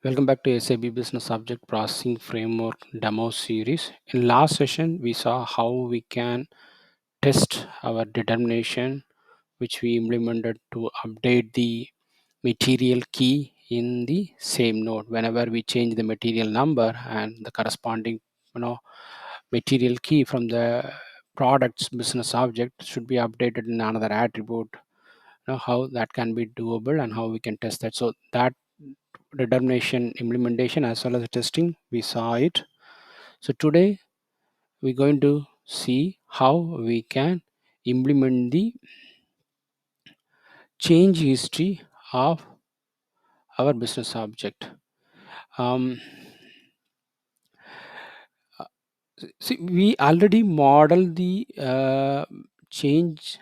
Welcome back to SAP Business Object Processing Framework demo series. In last session, we saw how we can test our determination, which we implemented to update the material key in the same node. Whenever we change the material number and the corresponding, material key from the product's business object should be updated in another attribute. How that can be doable and how we can test that. So that determination implementation as well as testing we saw it. So today we're going to see how we can implement the change history of our business object. um, uh, See, we already modeled the change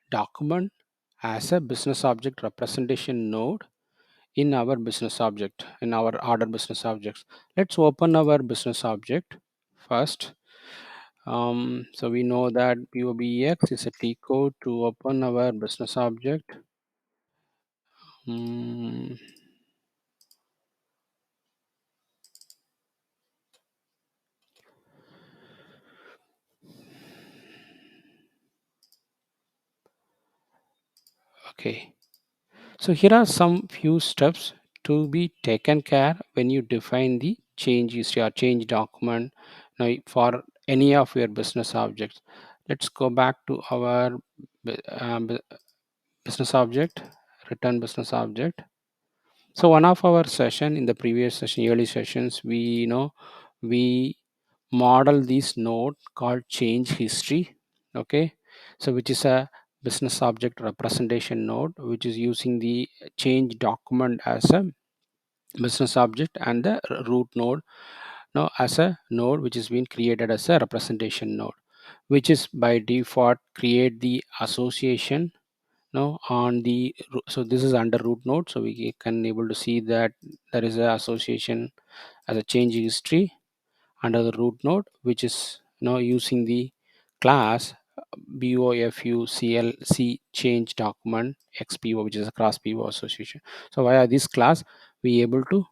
document as a business object representation node in our business object, in our order business objects. Let's open our business object first. So we know that BOBX is a T code to open our business object. Mm, okay. So here are some few steps to be taken care when you define the change history or change document for any of your business objects. Let's go back to our business object, return business object. So one of our session in the previous session, early sessions, we model this node called change history. Okay, so which is a business object representation node, which is using the change document as a business object and the root node now as a node which is being created as a representation node, which is by default create the association now on the so this is under root node, so we can able to see that there is a association as a change history under the root node, which is now using the class BOFU CLC change document XPO, which is a cross PO association. So via this class we able to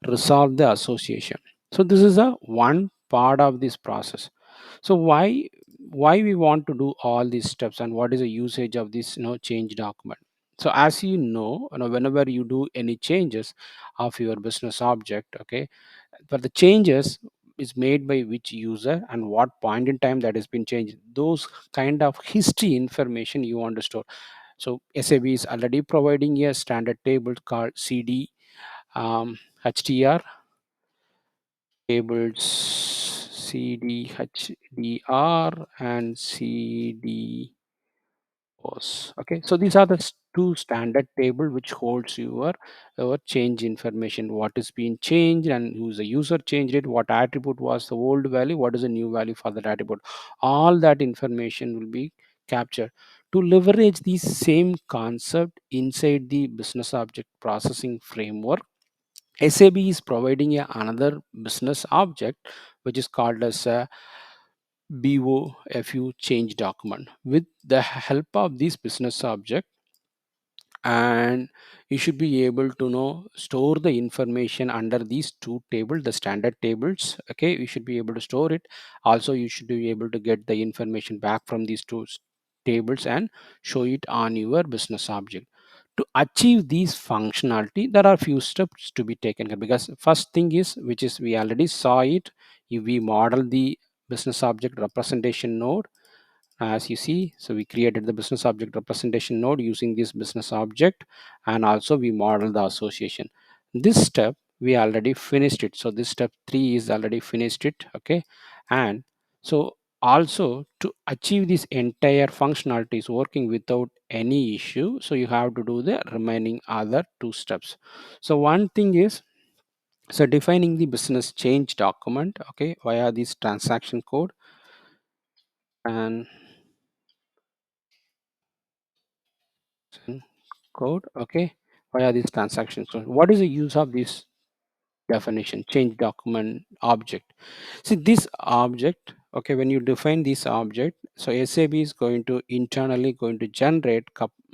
resolve the association. So this is a one part of this process. So why we want to do all these steps and what is the usage of this change document? So as whenever you do any changes of your business object, okay, but the changes is made by which user and what point in time that has been changed, those kind of history information you want to store. So SAB is already providing a standard table called CD HDR tables, CDHDR and CDPOS. Okay, so these are the two standard table which holds your change information, what is being changed and who's the user changed it, what attribute was the old value, what is the new value for that attribute. All that information will be captured. To leverage the same concept inside the business object processing framework, SAB is providing another business object which is called as a BOFU change document. With the help of this business object, and you should be able to know store the information under these two tables, the standard tables. Okay, you should be able to store it. Also, you should be able to get the information back from these tables and show it on your business object. To achieve these functionality, there are few steps to be taken care, because first thing is, which is we already saw it, if we model the business object representation node as you see. So we created the business object representation node using this business object, and also we model the association. This step we already finished it, so this step 3 is already finished it. Okay, and so also to achieve this entire functionality is working without any issue, so you have to do the remaining other two steps. So one thing is, so defining the business change document, okay, via this transaction code and code, okay, via this transaction. So what is the use of this definition change document object? See this object, okay, when you define this object, so SAB is going to internally going to generate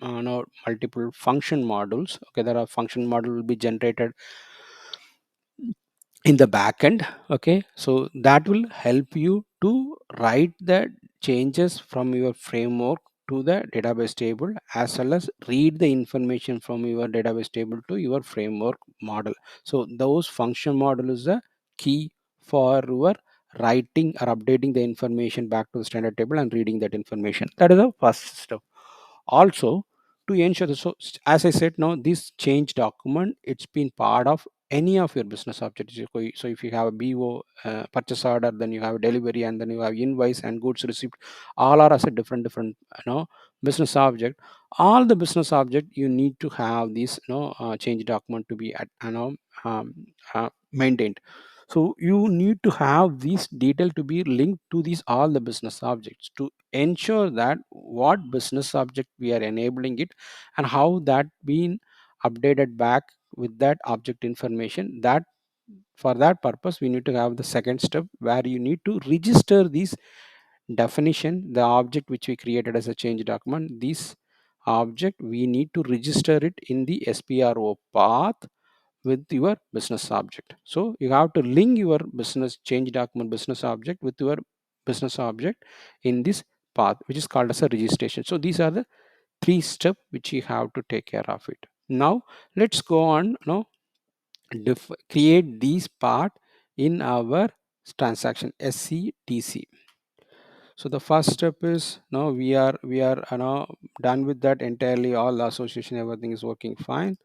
multiple function models. Okay, there are function model will be generated in the backend. Okay, so that will help you to write the changes from your framework to the database table, as well as read the information from your database table to your framework model. So those function model is the key for your writing or updating the information back to the standard table and reading that information. That is the first step. Also, to ensure the, so as I said, now this change document, it's been part of any of your business objects. So if you have a BO, purchase order, then you have delivery, and then you have invoice and goods received, all are as a different business object. All the business object, you need to have this change document to be at um, maintained. So you need to have these detail to be linked to these all the business objects to ensure that what business object we are enabling it, and how that being updated back with that object information. That for that purpose, we need to have the second step, where you need to register this definition, the object which we created as a change document. This object, we need to register it in the SPRO path with your business object. So you have to link your business change document business object with your business object in this path, which is called as a registration. So these are the three steps which you have to take care of it. Now let's go on, create these part in our transaction SCDC. So the first step is, now we are done with that entirely. All the association, everything is working fine.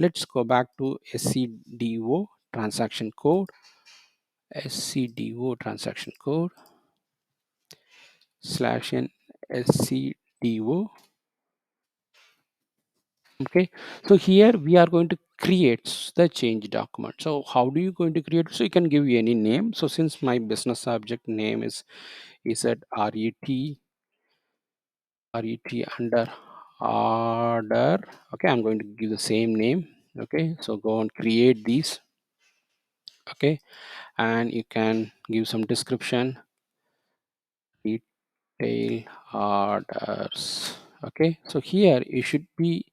Let's go back to SCDO transaction code, SCDO transaction code slash n SCDO. Okay, so here we are going to create the change document. So how do you going to create? So you can give any name. So since my business object name is at RET under order. Okay, I'm going to give the same name. Okay, so go and create these. Okay, and you can give some description, retail orders. Okay, so here you should be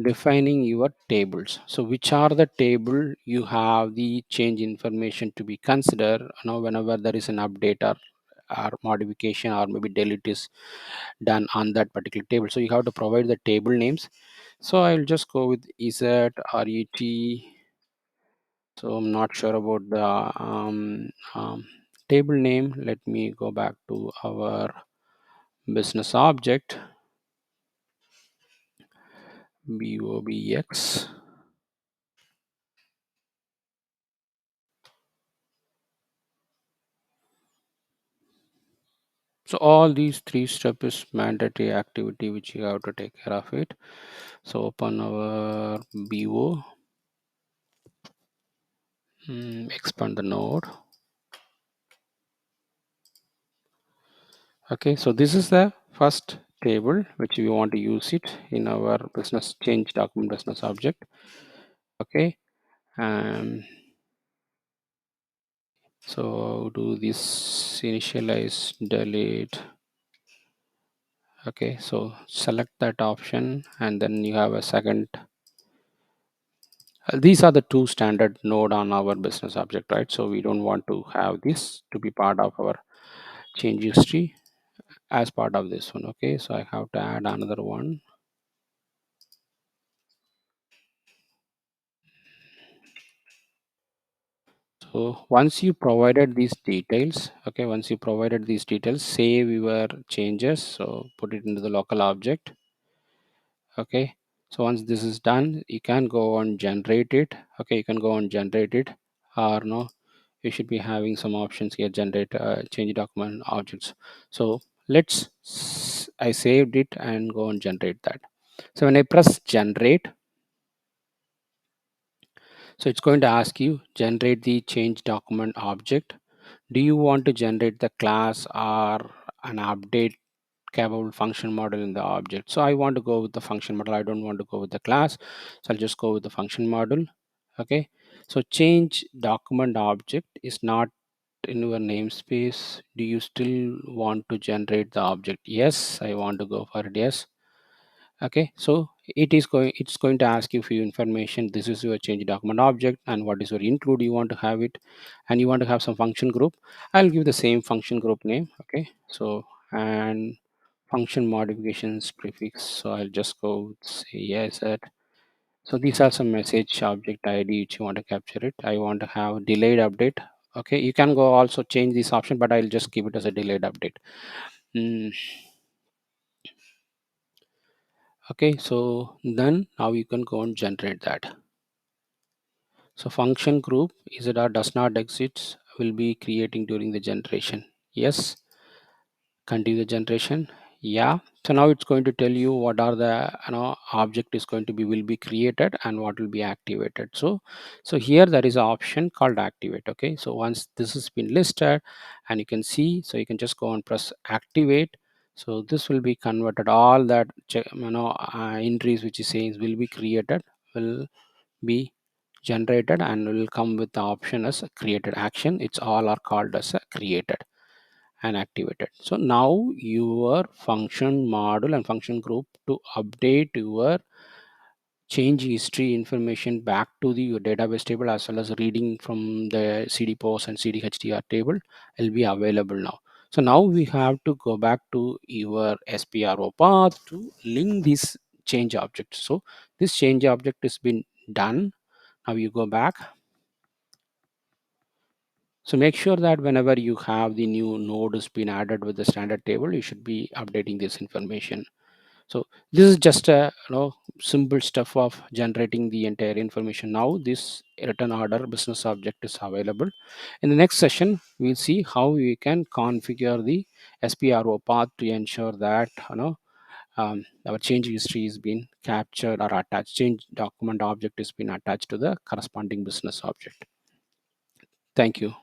defining your tables. So which are the table you have the change information to be considered, whenever there is an update or modification, or maybe delete is done on that particular table. So you have to provide the table names. So I'll just go with ret. So I'm not sure about the table name. Let me go back to our business object BOBX. So all these three steps is mandatory activity which you have to take care of it. So open our BO, expand the node. Okay, so this is the first table which we want to use it in our business change document business object. Okay, so do this initialize delete. Okay, so select that option, and then you have a second. These are the two standard node on our business object, right? So we don't want to have this to be part of our change history as part of this one. Okay, so I have to add another one. So once you provided these details, okay, once you provided these details, save your changes. So put it into the local object. Okay, so once this is done, you can go on generate it. Okay, you can go on generate it, or no, you should be having some options here, generate change document objects. So I saved it and go and generate that. So when I press generate, so it's going to ask you generate the change document object. Do you want to generate the class or an update capable function model in the object? So I want to go with the function model. I don't want to go with the class. So I'll just go with the function model. Okay, so change document object is not in your namespace. Do you still want to generate the object? Yes, I want to go for it. Yes. Okay, so it's going to ask you few information. This is your change document object, and what is your include you want to have it, and you want to have some function group. I'll give the same function group name. Okay, so and function modifications prefix, so I'll just go say yes that. So these are some message object id which you want to capture it. I want to have delayed update. Okay, you can go also change this option, but I'll just keep it as a delayed update. Mm, okay, so then now you can go and generate that. So function group is it or does not exist will be creating during the generation. Yes, continue the generation. Yeah. So now it's going to tell you what are the object is going to be will be created and what will be activated. So here there is an option called activate. Okay. So once this has been listed and you can see, so you can just go and press activate. So this will be converted. All that entries which is saying will be created will be generated and will come with the option as a created action. It's all are called as a created and activated. So now your function module and function group to update your change history information back to the your database table as well as reading from the CDPOS and CDHDR table will be available now. So now we have to go back to your SPRO path to link this change object. So this change object has been done. Now you go back. So make sure that whenever you have the new node has been added with the standard table, you should be updating this information. So this is just a simple stuff of generating the entire information. Now this return order business object is available. In the next session, we'll see how we can configure the SPRO path to ensure that our change history is being captured or attached. Change document object is being attached to the corresponding business object. Thank you.